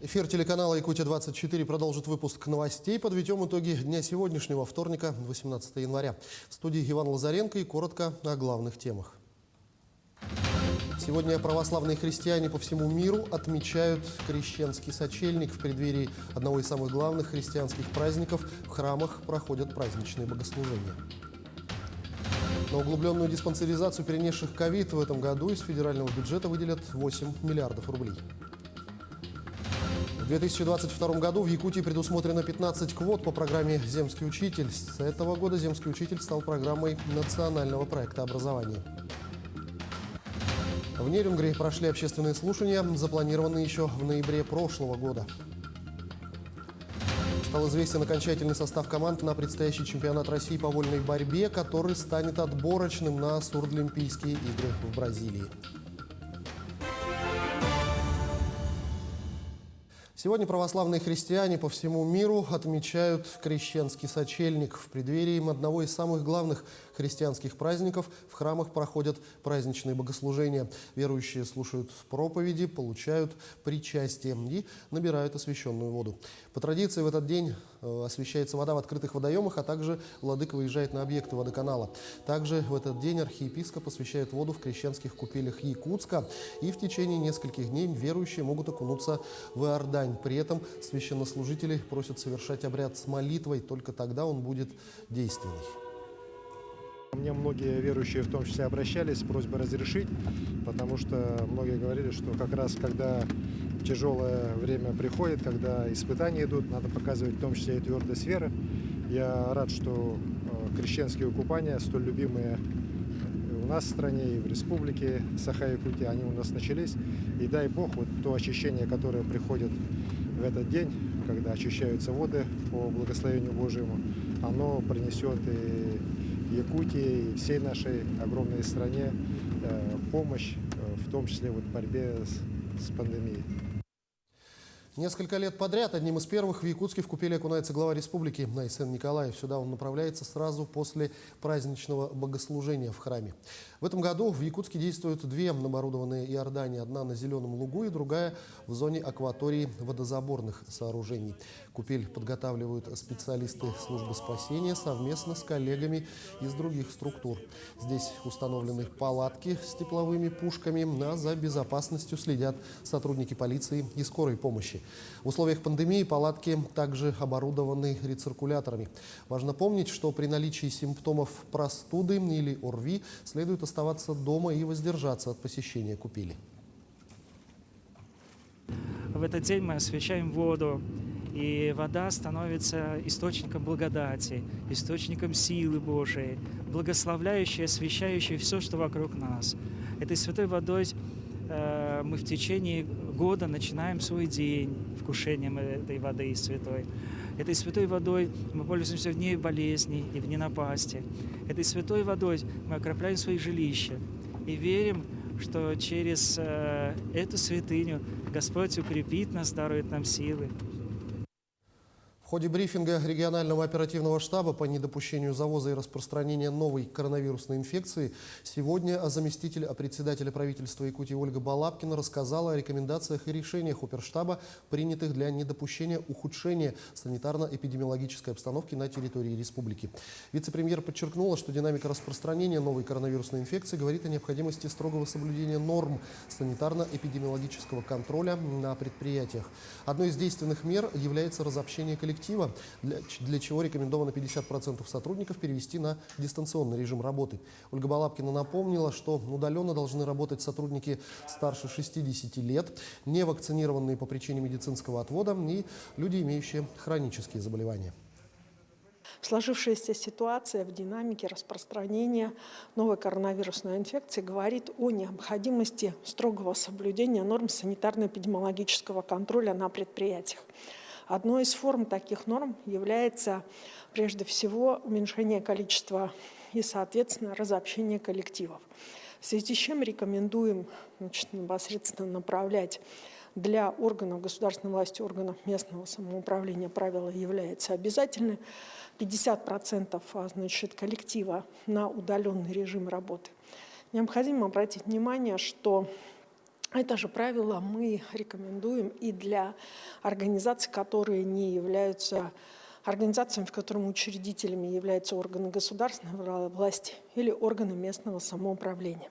Эфир телеканала «Якутия-24» продолжит выпуск новостей. Подведем итоги дня сегодняшнего, вторника, 18 января. В студии Иван Лазаренко и коротко о главных темах. Сегодня православные христиане по всему миру отмечают крещенский сочельник. В преддверии одного из самых главных христианских праздников в храмах проходят праздничные богослужения. На углубленную диспансеризацию перенесших ковид в этом году из федерального бюджета выделят 8 миллиардов рублей. В 2022 году в Якутии предусмотрено 15 квот по программе «Земский учитель». С этого года «Земский учитель» стал программой национального проекта образования. В Нерюнгри прошли общественные слушания, запланированные еще в ноябре прошлого года. Стал известен окончательный состав команд на предстоящий чемпионат России по вольной борьбе, который станет отборочным на Сурдлимпийские игры в Бразилии. Сегодня православные христиане по всему миру отмечают крещенский сочельник. В преддверии одного из самых главных христианских праздников в храмах проходят праздничные богослужения. Верующие слушают проповеди, получают причастие и набирают освященную воду. По традиции в этот день освящается вода в открытых водоемах, а также владыка выезжает на объекты водоканала. Также в этот день архиепископ освящает воду в крещенских купелях Якутска. И в течение нескольких дней верующие могут окунуться в Иордань. При этом священнослужители просят совершать обряд с молитвой, только тогда он будет действенный. Мне многие верующие в том числе обращались с просьбой разрешить, потому что многие говорили, что как раз когда тяжелое время приходит, когда испытания идут, надо показывать в том числе и твердость веры. Я рад, что крещенские купания, столь любимые у нас в стране и в республике Саха-Якутия, они у нас начались. И дай Бог, вот то очищение, которое приходит в этот день, когда очищаются воды по благословению Божьему, оно принесет и Якутии, и всей нашей огромной стране помощь, в том числе в борьбе с пандемией. Несколько лет подряд одним из первых в Якутске в купели окунается глава республики Найсен Николаев. Сюда он направляется сразу после праздничного богослужения в храме. В этом году в Якутске действуют две оборудованные Иордани. Одна на Зеленом лугу и другая в зоне акватории водозаборных сооружений. Купель подготавливают специалисты службы спасения совместно с коллегами из других структур. Здесь установлены палатки с тепловыми пушками, а за безопасностью следят сотрудники полиции и скорой помощи. В условиях пандемии палатки также оборудованы рециркуляторами. Важно помнить, что при наличии симптомов простуды или ОРВИ следует оставаться дома и воздержаться от посещения купели. В этот день мы освящаем воду, и вода становится источником благодати, источником силы Божией, благословляющей, освящающей все, что вокруг нас. Этой святой водой мы в течение года начинаем свой день вкушением этой воды святой. Этой святой водой мы пользуемся в дни болезней и в дни напасти. Этой святой водой мы окропляем свои жилища и верим, что через эту святыню Господь укрепит нас, дарует нам силы. В ходе брифинга регионального оперативного штаба по недопущению завоза и распространения новой коронавирусной инфекции сегодня заместитель председателя правительства Якутии Ольга Балапкина рассказала о рекомендациях и решениях оперштаба, принятых для недопущения ухудшения санитарно-эпидемиологической обстановки на территории республики. Вице-премьер подчеркнула, что динамика распространения новой коронавирусной инфекции говорит о необходимости строгого соблюдения норм санитарно-эпидемиологического контроля на предприятиях. Одной из действенных мер является разобщение коллектива, для чего рекомендовано 50% сотрудников перевести на дистанционный режим работы. Ольга Балапкина напомнила, что удаленно должны работать сотрудники старше 60 лет, не вакцинированные по причине медицинского отвода и люди, имеющие хронические заболевания. Сложившаяся ситуация в динамике распространения новой коронавирусной инфекции говорит о необходимости строгого соблюдения норм санитарно-эпидемиологического контроля на предприятиях. Одной из форм таких норм является, прежде всего, уменьшение количества и, соответственно, разобщение коллективов. В связи с чем рекомендуем непосредственно направлять для органов государственной власти, органов местного самоуправления правило является обязательным. 50% коллектива на удаленный режим работы. Необходимо обратить внимание, что Это же правило мы рекомендуем и для организаций, которые не являются организациями, в которых учредителями являются органы государственной власти или органы местного самоуправления.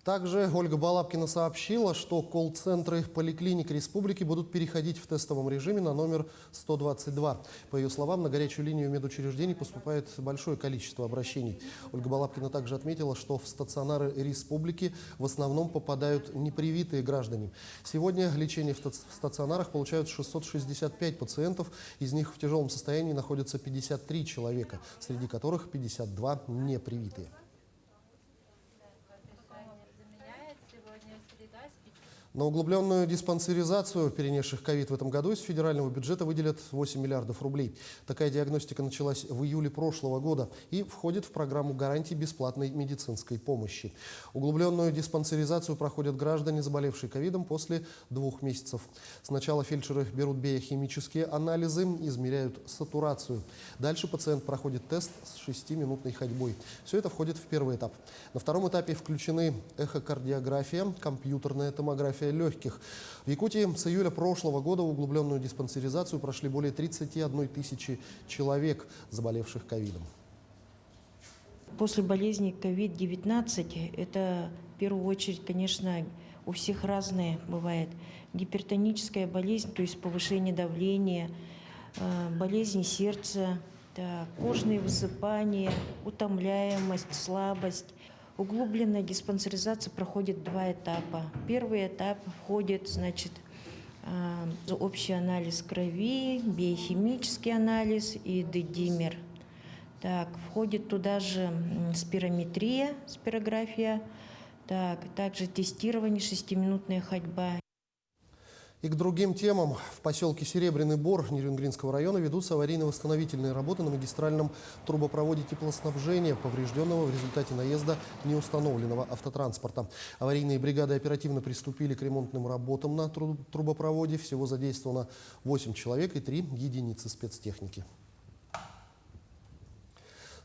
Также Ольга Балабкина сообщила, что колл-центры поликлиник республики будут переходить в тестовом режиме на номер 122. По ее словам, на горячую линию медучреждений поступает большое количество обращений. Ольга Балабкина также отметила, что в стационары республики в основном попадают непривитые граждане. Сегодня лечение в стационарах получают 665 пациентов, из них в тяжелом состоянии находятся 53 человека, среди которых 52 непривитые. На углубленную диспансеризацию перенесших ковид в этом году из федерального бюджета выделят 8 миллиардов рублей. Такая диагностика началась в июле прошлого года и входит в программу гарантий бесплатной медицинской помощи. Углубленную диспансеризацию проходят граждане, заболевшие ковидом, после 2 месяцев. Сначала фельдшеры берут биохимические анализы, измеряют сатурацию. Дальше пациент проходит тест с 6-минутной ходьбой. Все это входит в первый этап. На втором этапе включены эхокардиография, компьютерная томография легких. В Якутии с июля прошлого года углубленную диспансеризацию прошли более 31 тысячи человек, заболевших ковидом. После болезни COVID-19 это в первую очередь, конечно, у всех разное бывает. Гипертоническая болезнь, то есть повышение давления, болезнь сердца, кожные высыпания, утомляемость, слабость. Углубленная диспансеризация проходит 2 этапа. Первый этап входит, значит, общий анализ крови, биохимический анализ и дедимер. Входит туда же спирометрия, спирография, также тестирование, 6-минутная ходьба. И к другим темам. В поселке Серебряный Бор Нерюнгринского района ведутся аварийно-восстановительные работы на магистральном трубопроводе теплоснабжения, поврежденного в результате наезда неустановленного автотранспорта. Аварийные бригады оперативно приступили к ремонтным работам на трубопроводе. Всего задействовано 8 человек и 3 единицы спецтехники.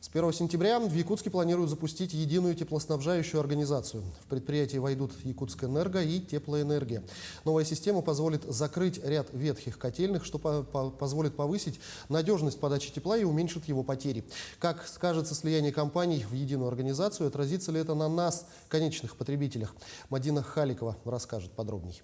С 1 сентября в Якутске планируют запустить единую теплоснабжающую организацию. В предприятие войдут Якутскэнерго и Теплоэнергия. Новая система позволит закрыть ряд ветхих котельных, что позволит повысить надежность подачи тепла и уменьшит его потери. Как скажется слияние компаний в единую организацию, отразится ли это на нас, конечных потребителях? Мадина Халикова расскажет подробней.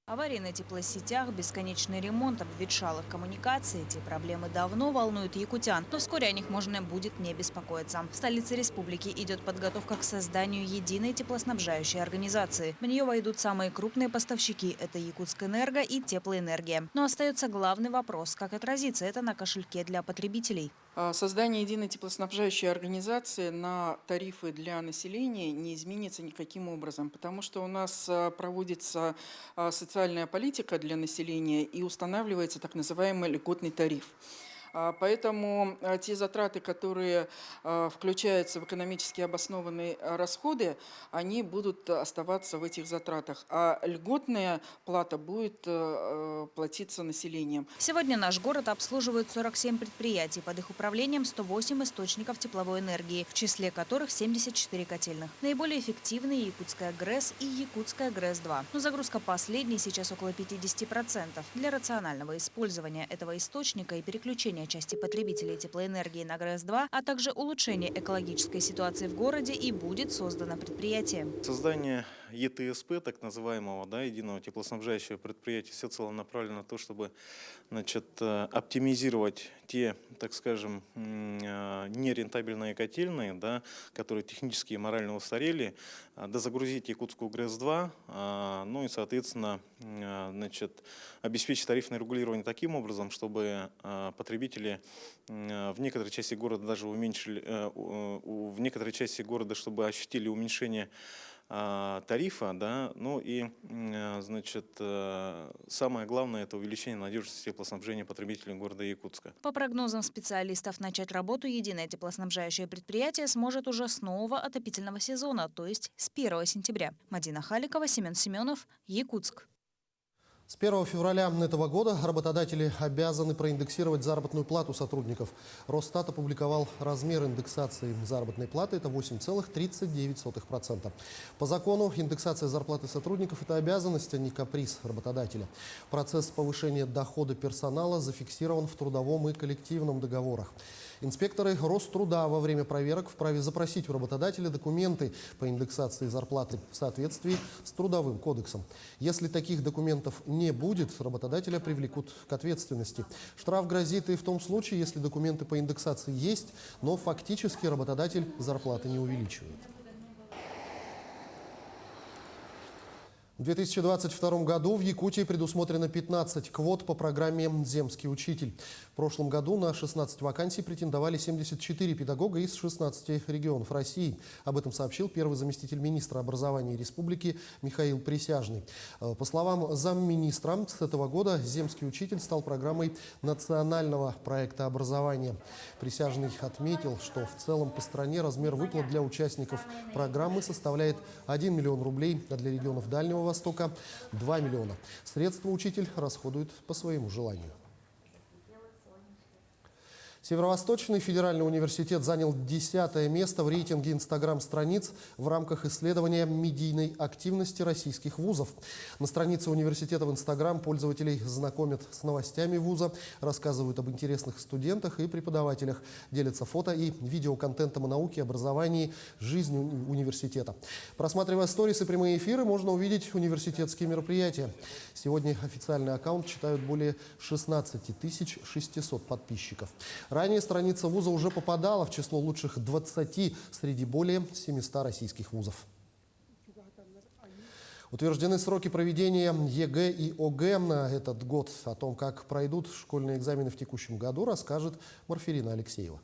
Аварии на теплосетях, бесконечный ремонт обветшалых коммуникаций – эти проблемы давно волнуют якутян, но вскоре о них можно будет не беспокоиться. В столице республики идет подготовка к созданию единой теплоснабжающей организации. В нее войдут самые крупные поставщики – это Якутскэнерго и Теплоэнергия. Но остается главный вопрос – как отразится это на кошельке для потребителей. Создание единой теплоснабжающей организации на тарифы для населения не изменится никаким образом, потому что у нас проводится социальная политика для населения и устанавливается так называемый льготный тариф. Поэтому те затраты, которые включаются в экономически обоснованные расходы, они будут оставаться в этих затратах. А льготная плата будет платиться населением. Сегодня наш город обслуживает 47 предприятий. Под их управлением 108 источников тепловой энергии, в числе которых 74 котельных. Наиболее эффективные Якутская ГРЭС и Якутская ГРЭС-2. Но загрузка последней сейчас около 50%. Для рационального использования этого источника и переключения части потребителей теплоэнергии на ГРЭС-2, а также улучшение экологической ситуации в городе и будет создано предприятие. Создание ЕТСП, так называемого, единого теплоснабжающего предприятия, всецело направлено на то, чтобы оптимизировать те, так скажем, нерентабельные котельные, которые технически и морально устарели, дозагрузить якутскую ГРЭС-2, ну и, соответственно, обеспечить тарифное регулирование таким образом, чтобы потребители в некоторой части города даже уменьшили, в некоторой части города, чтобы ощутили уменьшение тарифа, ну и, самое главное – это увеличение надежности теплоснабжения потребителей города Якутска. По прогнозам специалистов, начать работу единое теплоснабжающее предприятие сможет уже с нового отопительного сезона, то есть с 1 сентября. Мадина Халикова, Семен Семенов, Якутск. С 1 февраля этого года работодатели обязаны проиндексировать заработную плату сотрудников. Росстат опубликовал размер индексации заработной платы – это 8,39%. По закону индексация зарплаты сотрудников – это обязанность, а не каприз работодателя. Процесс повышения дохода персонала зафиксирован в трудовом и коллективном договорах. Инспекторы Роструда во время проверок вправе запросить у работодателя документы по индексации зарплаты в соответствии с Трудовым кодексом. Если таких документов не будет, работодателя привлекут к ответственности. Штраф грозит и в том случае, если документы по индексации есть, но фактически работодатель зарплаты не увеличивает. В 2022 году в Якутии предусмотрено 15 квот по программе «Земский учитель». В прошлом году на 16 вакансий претендовали 74 педагога из 16 регионов России. Об этом сообщил первый заместитель министра образования республики Михаил Присяжный. По словам замминистра, с этого года «Земский учитель» стал программой национального проекта образования. Присяжный отметил, что в целом по стране размер выплат для участников программы составляет 1 миллион рублей, а для регионов Дальнего Востока 2 миллиона. Средства учитель расходует по своему желанию. Северо-Восточный федеральный университет занял 10-е место в рейтинге инстаграм-страниц в рамках исследования медийной активности российских вузов. На странице университета в инстаграм пользователей знакомят с новостями вуза, рассказывают об интересных студентах и преподавателях, делятся фото и видеоконтентом о науке, образовании, жизни университета. Просматривая сторис и прямые эфиры, можно увидеть университетские мероприятия. Сегодня официальный аккаунт читают более 16 600 подписчиков. Ранее страница вуза уже попадала в число лучших 20 среди более 700 российских вузов. Утверждены сроки проведения ЕГЭ и ОГЭ на этот год. О том, как пройдут школьные экзамены в текущем году, расскажет Марферина Алексеева.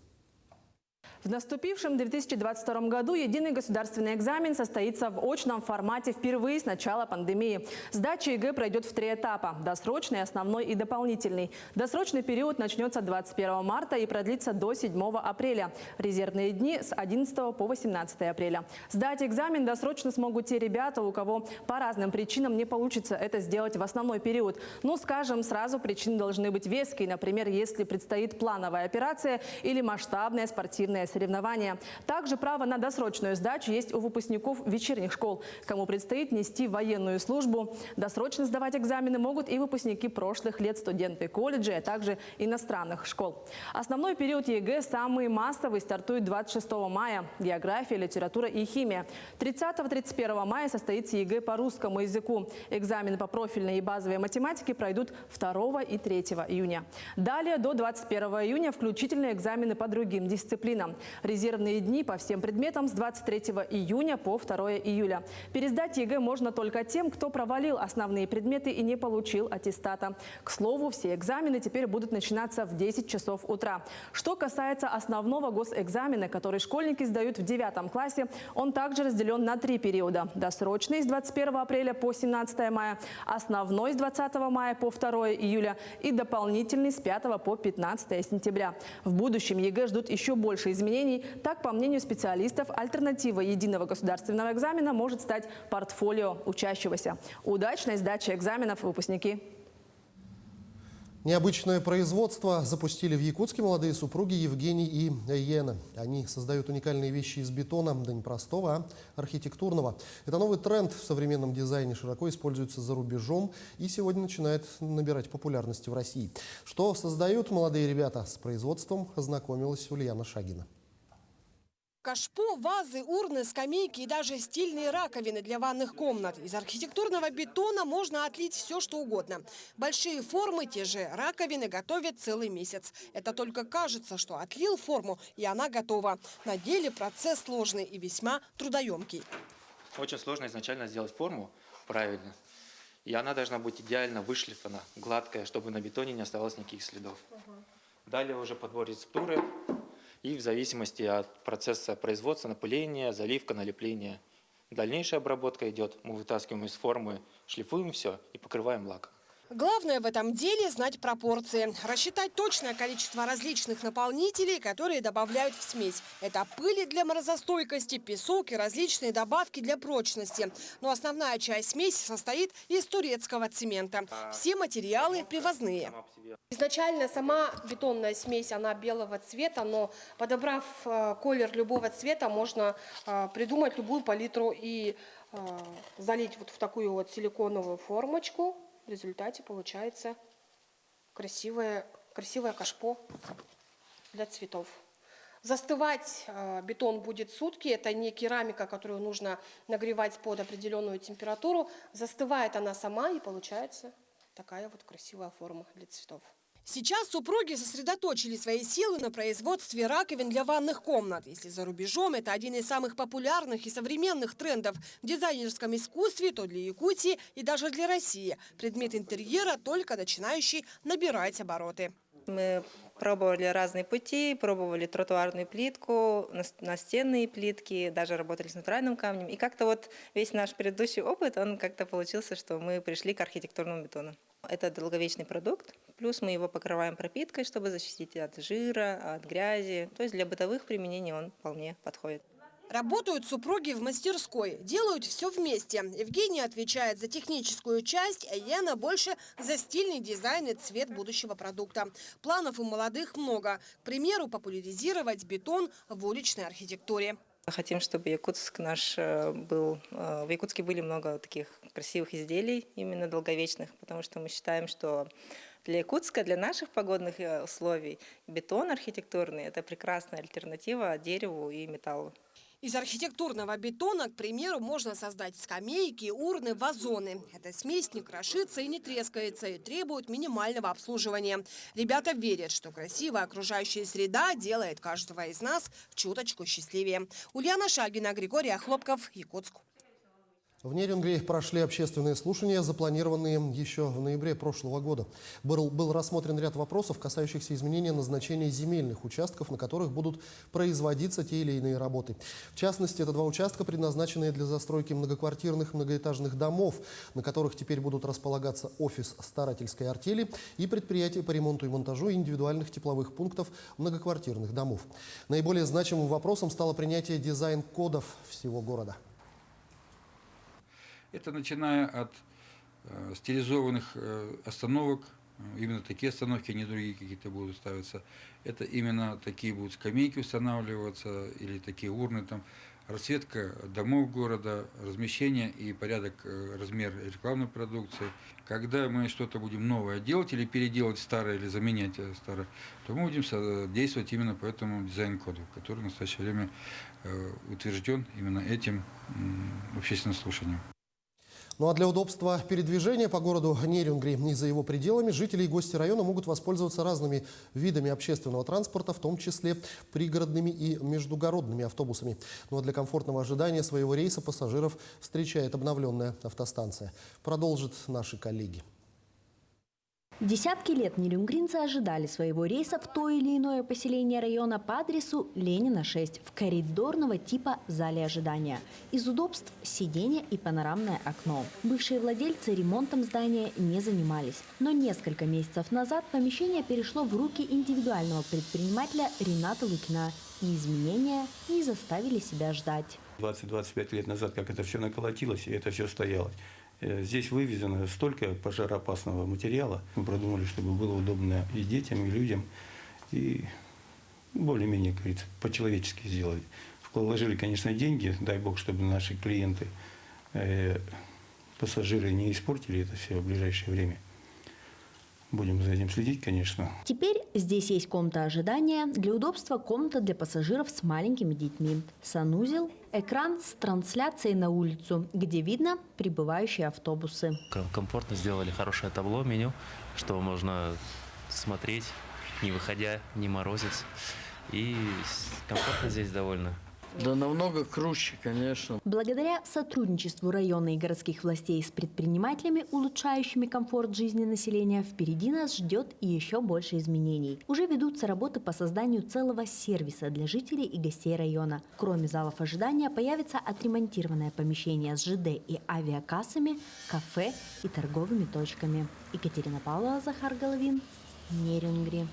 В наступившем 2022 году единый государственный экзамен состоится в очном формате впервые с начала пандемии. Сдача ЕГЭ пройдет в 3 этапа – досрочный, основной и дополнительный. Досрочный период начнется 21 марта и продлится до 7 апреля. Резервные дни с 11 по 18 апреля. Сдать экзамен досрочно смогут те ребята, у кого по разным причинам не получится это сделать в основной период. Ну, скажем, сразу причины должны быть веские. Например, если предстоит плановая операция или масштабное спортивное соревнования. Также право на досрочную сдачу есть у выпускников вечерних школ, кому предстоит нести военную службу. Досрочно сдавать экзамены могут и выпускники прошлых лет, студенты колледжей, а также иностранных школ. Основной период ЕГЭ, самый массовый, стартует 26 мая. География, литература и химия. 30-31 мая состоится ЕГЭ по русскому языку. Экзамены по профильной и базовой математике пройдут 2 и 3 июня. Далее до 21 июня включительно экзамены по другим дисциплинам. Резервные дни по всем предметам с 23 июня по 2 июля. Пересдать ЕГЭ можно только тем, кто провалил основные предметы и не получил аттестата. К слову, все экзамены теперь будут начинаться в 10 часов утра. Что касается основного госэкзамена, который школьники сдают в 9 классе, он также разделен на 3 периода. Досрочный с 21 апреля по 17 мая, основной с 20 мая по 2 июля и дополнительный с 5 по 15 сентября. В будущем ЕГЭ ждут еще больше изменений. Так, по мнению специалистов, альтернативой единого государственного экзамена может стать портфолио учащегося. Удачной сдачи экзаменов, выпускники! Необычное производство запустили в Якутске молодые супруги Евгений и Йена. Они создают уникальные вещи из бетона, да не простого, а архитектурного. Это новый тренд в современном дизайне, широко используется за рубежом и сегодня начинает набирать популярность в России. Что создают молодые ребята? С производством ознакомилась Ульяна Шагина. Кашпо, вазы, урны, скамейки и даже стильные раковины для ванных комнат. Из архитектурного бетона можно отлить все, что угодно. Большие формы, те же раковины, готовят целый месяц. Это только кажется, что отлил форму, и она готова. На деле процесс сложный и весьма трудоемкий. Очень сложно изначально сделать форму правильно. И она должна быть идеально вышлифана, гладкая, чтобы на бетоне не оставалось никаких следов. Далее уже подбор рецептуры. И в зависимости от процесса производства, напыления, заливка, налепление. Дальнейшая обработка идет. Мы вытаскиваем из формы, шлифуем все и покрываем лаком. Главное в этом деле знать пропорции. Рассчитать точное количество различных наполнителей, которые добавляют в смесь. Это пыли для морозостойкости, песок и различные добавки для прочности. Но основная часть смеси состоит из турецкого цемента. Все материалы привозные. Изначально сама бетонная смесь, она белого цвета, но подобрав колер любого цвета, можно придумать любую палитру и залить вот в такую вот силиконовую формочку. В результате получается красивое кашпо для цветов. Застывать бетон будет сутки. Это не керамика, которую нужно нагревать под определенную температуру. Застывает она сама, и получается такая вот красивая форма для цветов. Сейчас супруги сосредоточили свои силы на производстве раковин для ванных комнат. Если за рубежом это один из самых популярных и современных трендов в дизайнерском искусстве, то для Якутии и даже для России предмет интерьера только начинающий набирать обороты. Мы пробовали разные пути, пробовали тротуарную плитку, настенные плитки, даже работали с натуральным камнем. И как-то вот весь наш предыдущий опыт, он как-то получился, что мы пришли к архитектурному бетону. Это долговечный продукт, плюс мы его покрываем пропиткой, чтобы защитить от жира, от грязи. То есть для бытовых применений он вполне подходит. Работают супруги в мастерской, делают все вместе. Евгения отвечает за техническую часть, а Яна больше за стильный дизайн и цвет будущего продукта. Планов у молодых много. К примеру, популяризировать бетон в уличной архитектуре. Хотим, чтобы Якутск наш был... В Якутске были много таких красивых изделий, именно долговечных, потому что мы считаем, что для Якутска, для наших погодных условий, бетон архитектурный – это прекрасная альтернатива дереву и металлу. Из архитектурного бетона, к примеру, можно создать скамейки, урны, вазоны. Эта смесь не крошится и не трескается и требует минимального обслуживания. Ребята верят, что красивая окружающая среда делает каждого из нас чуточку счастливее. Ульяна Шагина, Григорий Охлопков, Якутск. В Нерюнгри прошли общественные слушания, запланированные еще в ноябре прошлого года. Был рассмотрен ряд вопросов, касающихся изменения назначения земельных участков, на которых будут производиться те или иные работы. В частности, это 2 участка, предназначенные для застройки многоквартирных многоэтажных домов, на которых теперь будут располагаться офис старательской артели и предприятие по ремонту и монтажу индивидуальных тепловых пунктов многоквартирных домов. Наиболее значимым вопросом стало принятие дизайн-кодов всего города. Это начиная от стилизованных остановок, именно такие остановки, а не другие какие-то будут ставиться. Это именно такие будут скамейки устанавливаться или такие урны, там, расцветка домов города, размещение и порядок, размер рекламной продукции. Когда мы что-то будем новое делать или переделать старое, или заменять старое, то мы будем действовать именно по этому дизайн-коду, который в настоящее время утвержден именно этим общественным слушанием. Ну а для удобства передвижения по городу Нерюнгри и за его пределами жители и гости района могут воспользоваться разными видами общественного транспорта, в том числе пригородными и междугородными автобусами. Ну а для комфортного ожидания своего рейса пассажиров встречает обновленная автостанция. Продолжат наши коллеги. Десятки лет нерюнгринцы ожидали своего рейса в то или иное поселение района по адресу Ленина, 6, в коридорного типа зале ожидания. Из удобств – сиденье и панорамное окно. Бывшие владельцы ремонтом здания не занимались. Но несколько месяцев назад помещение перешло в руки индивидуального предпринимателя Рената Лукина. И изменения не заставили себя ждать. 20-25 лет назад, как это все наколотилось, и это все стояло. Здесь вывезено столько пожароопасного материала. Мы продумали, чтобы было удобно и детям, и людям. И более-менее, как говорится, по-человечески сделали. Вложили, конечно, деньги, дай бог, чтобы наши клиенты, пассажиры не испортили это все в ближайшее время. Будем за этим следить, конечно. Теперь здесь есть комната ожидания. Для удобства комната для пассажиров с маленькими детьми. Санузел, экран с трансляцией на улицу, где видно прибывающие автобусы. Комфортно сделали хорошее табло, меню, что можно смотреть, не выходя, не морозец. И комфортно здесь довольно. Да намного круче, конечно. Благодаря сотрудничеству района и городских властей с предпринимателями, улучшающими комфорт жизни населения, впереди нас ждет и еще больше изменений. Уже ведутся работы по созданию целого сервиса для жителей и гостей района. Кроме залов ожидания, появится отремонтированное помещение с ЖД и авиакассами, кафе и торговыми точками. Екатерина Павлова, Захар Головин, Нерюнгри.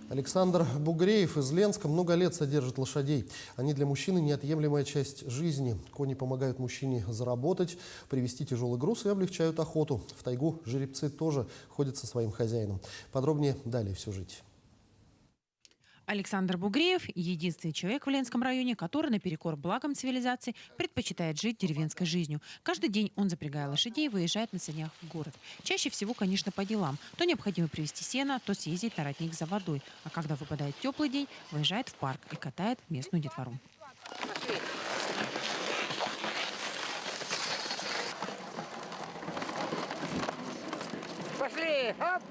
Александр Бугреев из Ленска много лет содержит лошадей. Они для мужчины неотъемлемая часть жизни. Кони помогают мужчине заработать, привезти тяжелый груз и облегчают охоту. В тайгу жеребцы тоже ходят со своим хозяином. Подробнее далее в сюжете. Александр Бугреев – единственный человек в Ленском районе, который наперекор благам цивилизации предпочитает жить деревенской жизнью. Каждый день он, запрягая лошадей, выезжает на санях в город. Чаще всего, конечно, по делам. То необходимо привезти сено, то съездить на родник за водой. А когда выпадает теплый день, выезжает в парк и катает местную детвору. Пошли! Оп!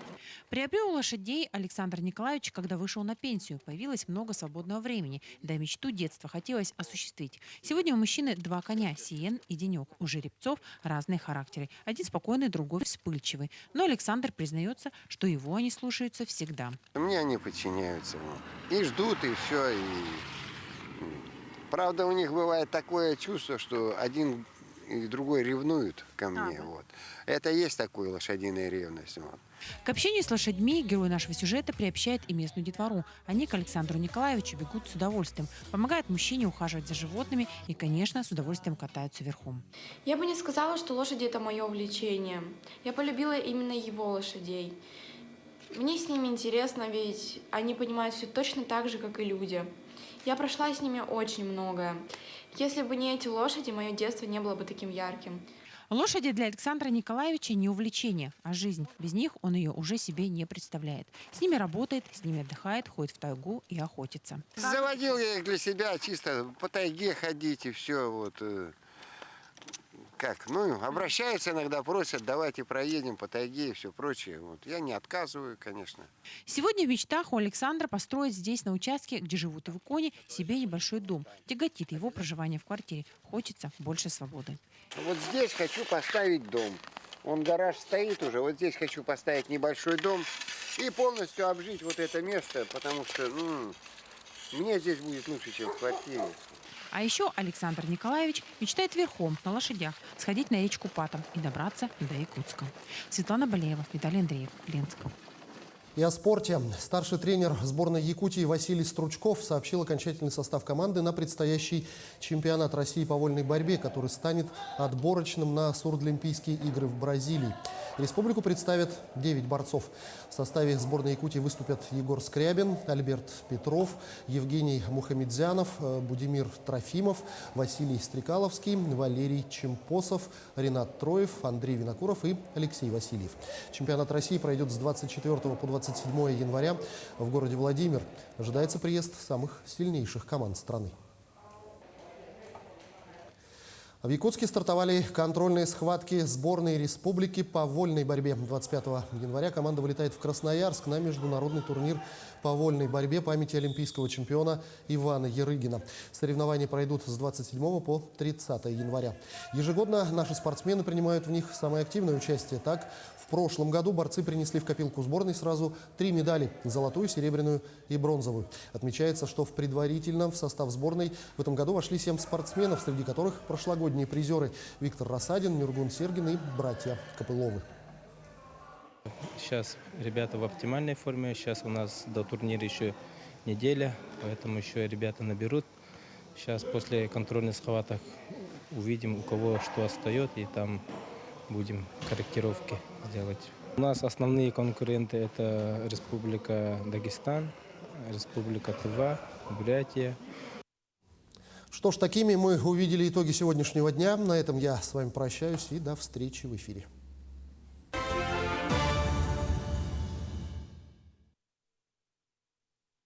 Приобрел лошадей Александр Николаевич, когда вышел на пенсию. Появилось много свободного времени. Да, мечту детства хотелось осуществить. Сегодня у мужчины 2 коня – Сиен и Денек. У жеребцов разные характеры. Один спокойный, другой вспыльчивый. Но Александр признается, что его они слушаются всегда. Мне они подчиняются. И ждут, и все. И... Правда, у них бывает такое чувство, что один и другой ревнуют ко мне. Вот. Это есть такая лошадиная ревность. Вот. К общению с лошадьми герой нашего сюжета приобщает и местную детвору. Они к Александру Николаевичу бегут с удовольствием, помогают мужчине ухаживать за животными и, конечно, с удовольствием катаются верхом. Я бы не сказала, что лошади – это мое увлечение. Я полюбила именно его лошадей. Мне с ними интересно, ведь они понимают все точно так же, как и люди. Я прошла с ними очень многое. Если бы не эти лошади, мое детство не было бы таким ярким. Лошади для Александра Николаевича не увлечение, а жизнь. Без них он ее уже себе не представляет. С ними работает, с ними отдыхает, ходит в тайгу и охотится. Заводил я их для себя, чисто по тайге ходить и все. Вот. Как? Ну, обращаются иногда, просят, давайте проедем по тайге и все прочее. Вот. Я не отказываю, конечно. Сегодня в мечтах у Александра построить здесь, на участке, где живут его кони, себе небольшой дом. Тяготит его проживание в квартире. Хочется больше свободы. Вот здесь хочу поставить дом. Вон гараж стоит уже. Вот здесь хочу поставить небольшой дом и полностью обжить вот это место, потому что мне здесь будет лучше, чем в квартире. А еще Александр Николаевич мечтает верхом на лошадях сходить на речку Патом и добраться до Якутска. Светлана Болеева, Виталий Андреев, Ленск. И о спорте. Старший тренер сборной Якутии Василий Стручков сообщил окончательный состав команды на предстоящий чемпионат России по вольной борьбе, который станет отборочным на Сурдлимпийские игры в Бразилии. Республику представят 9 борцов. В составе сборной Якутии выступят Егор Скрябин, Альберт Петров, Евгений Мухамедзянов, Будимир Трофимов, Василий Стрекаловский, Валерий Чемпосов, Ренат Троев, Андрей Винокуров и Алексей Васильев. Чемпионат России пройдет с 24 по 27 января в городе Владимир. Ожидается приезд самых сильнейших команд страны. В Якутске стартовали контрольные схватки сборной республики по вольной борьбе. 25 января команда вылетает в Красноярск на международный турнир по вольной борьбе памяти олимпийского чемпиона Ивана Ярыгина. Соревнования пройдут с 27 по 30 января. Ежегодно наши спортсмены принимают в них самое активное участие. Так, в прошлом году борцы принесли в копилку сборной сразу 3 медали – золотую, серебряную и бронзовую. Отмечается, что в предварительном в состав сборной в этом году вошли 7 спортсменов, среди которых прошлогодние призеры Виктор Рассадин, Нюргун Сергин и братья Копыловы. Сейчас ребята в оптимальной форме. Сейчас у нас до турнира еще неделя, поэтому еще ребята наберут. Сейчас после контрольных схваток увидим, у кого что остается, и там будем корректировки делать. У нас основные конкуренты – это Республика Дагестан, Республика Тыва, Бурятия. Что ж, такими мы увидели итоги сегодняшнего дня. На этом я с вами прощаюсь и до встречи в эфире.